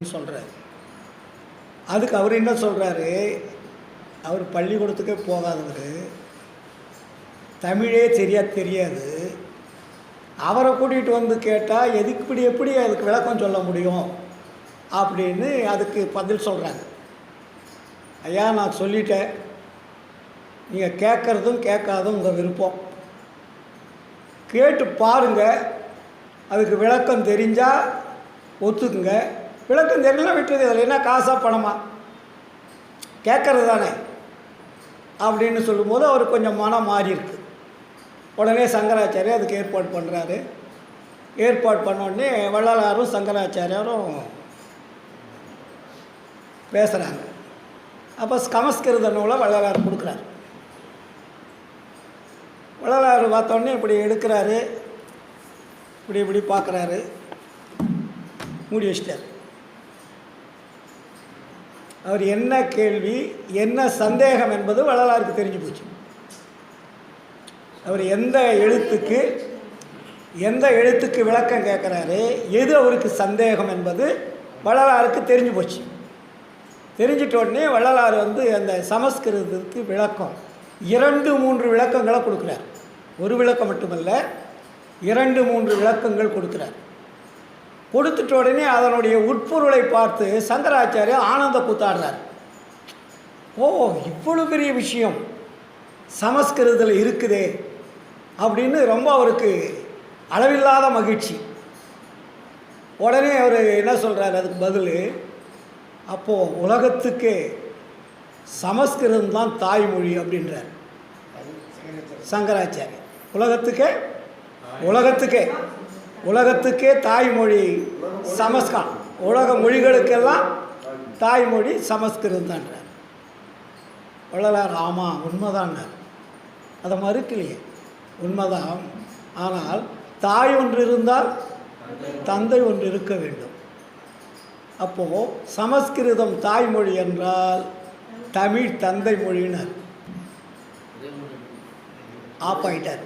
சொல்கிறார். அதுக்கு அவர் என்ன சொல்கிறாரு, அவர் பள்ளிக்கூடத்துக்கே போகாதவர், தமிழே தெரியாது. அவரை கூட்டிகிட்டு வந்து கேட்டால் எப்படி அதுக்கு விளக்கம் சொல்ல முடியும் அப்படின்னு அதுக்கு பதில் சொல்கிறாங்க. ஐயா, நான் சொல்லிட்டேன், நீங்கள் கேட்குறதும் கேட்காதும் உங்கள் விருப்பம், கேட்டு பாருங்கள், அதுக்கு விளக்கம் தெரிஞ்சால் ஒத்துக்குங்க, விளக்கம் தெரியல விட்டுறது. அதில் என்ன காசா பணமா, கேட்கறது தானே அப்படின்னு சொல்லும்போது அவர் கொஞ்சம் மனம் மாறி இருக்கு. உடனே சங்கராச்சாரியார் அதுக்கு ஏற்பாடு பண்ணுறாரு. ஏற்பாடு பண்ணோடனே வள்ளலாரும் சங்கராச்சாரியாரும் பேசுகிறாங்க. அப்போ சமஸ்கிருத நூலை வள்ளலார் கொடுக்குறாரு. வள்ளலார் பார்த்தோடனே இப்படி எடுக்கிறாரு, இப்படி பார்க்குறாரு, மூடி வச்சிட்டார். அவர் என்ன கேள்வி, என்ன சந்தேகம் என்பது வள்ளலாருக்கு தெரிஞ்சு போச்சு. அவர் எந்த எழுத்துக்கு விளக்கம் கேட்குறாரு, எது அவருக்கு சந்தேகம் என்பது வள்ளலாருக்கு தெரிஞ்சு போச்சு. தெரிஞ்சிட்ட உடனே வள்ளலார் அந்த சமஸ்கிருதத்துக்கு விளக்கம் 2-3 விளக்கங்களை கொடுக்குறார். ஒரு விளக்கம் மட்டுமல்ல, 2-3 விளக்கங்கள் கொடுக்குறார். கொடுத்துட்ட உடனே அதனுடைய உட்பொருளை பார்த்து சங்கராச்சாரியார் ஆனந்த கூத்தாடுறார். ஓ, இவ்வளோ பெரிய விஷயம் சமஸ்கிருதத்தில் இருக்குதே அப்படின்னு ரொம்ப அவருக்கு அளவில்லாத மகிழ்ச்சி. உடனே அவர் என்ன சொல்கிறார், அதுக்கு பதில், அப்போது உலகத்துக்கே சமஸ்கிருதம் தான் தாய்மொழி அப்படின்றார் சங்கராச்சாரியர். உலகத்துக்கே தாய்மொழி சமஸ்கிருதம், உலக மொழிகளுக்கெல்லாம் தாய்மொழி சமஸ்கிருதம் தான்றார். வள்ளலார் ஆமாம் உண்மைதான்னார். அதை மறுக்கலையே, உண்மைதான். ஆனால் தாய் ஒன்று இருந்தால் தந்தை ஒன்று இருக்க வேண்டும். அப்போது சமஸ்கிருதம் தாய்மொழி என்றால் தமிழ் தந்தை மொழியினர் ஆஃப் ஆயிட்டார்.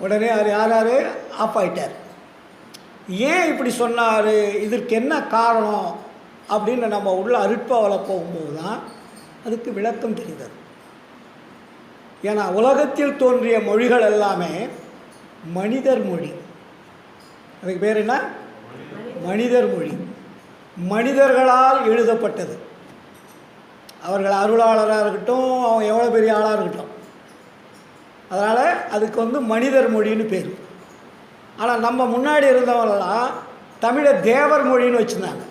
உடனே அவர் யார் ஆஃப் ஆயிட்டார். ஏன் இப்படி சொன்னார், இதற்கு என்ன காரணம் அப்படின்னு நம்ம உள்ள அருட்பாவலை போகும்போது தான் அதுக்கு விளக்கம் தெரிந்தது. ஏன்னா உலகத்தில் தோன்றிய மொழிகள் எல்லாமே மனிதர் மொழி. அதுக்கு பேர் என்ன, மனிதர் மொழி. மனிதர்களால் எழுதப்பட்டது. அவர்கள் அருளாளராக இருக்கட்டும், அவங்க எவ்வளோ பெரிய ஆளாக இருக்கட்டும், அதனால் அதுக்கு மனிதர் மொழின்னு பேர். ஆனால் நம்ம முன்னாடி இருந்தவங்களாம் தமிழை தேவர் மொழின்னு வச்சுருந்தாங்க.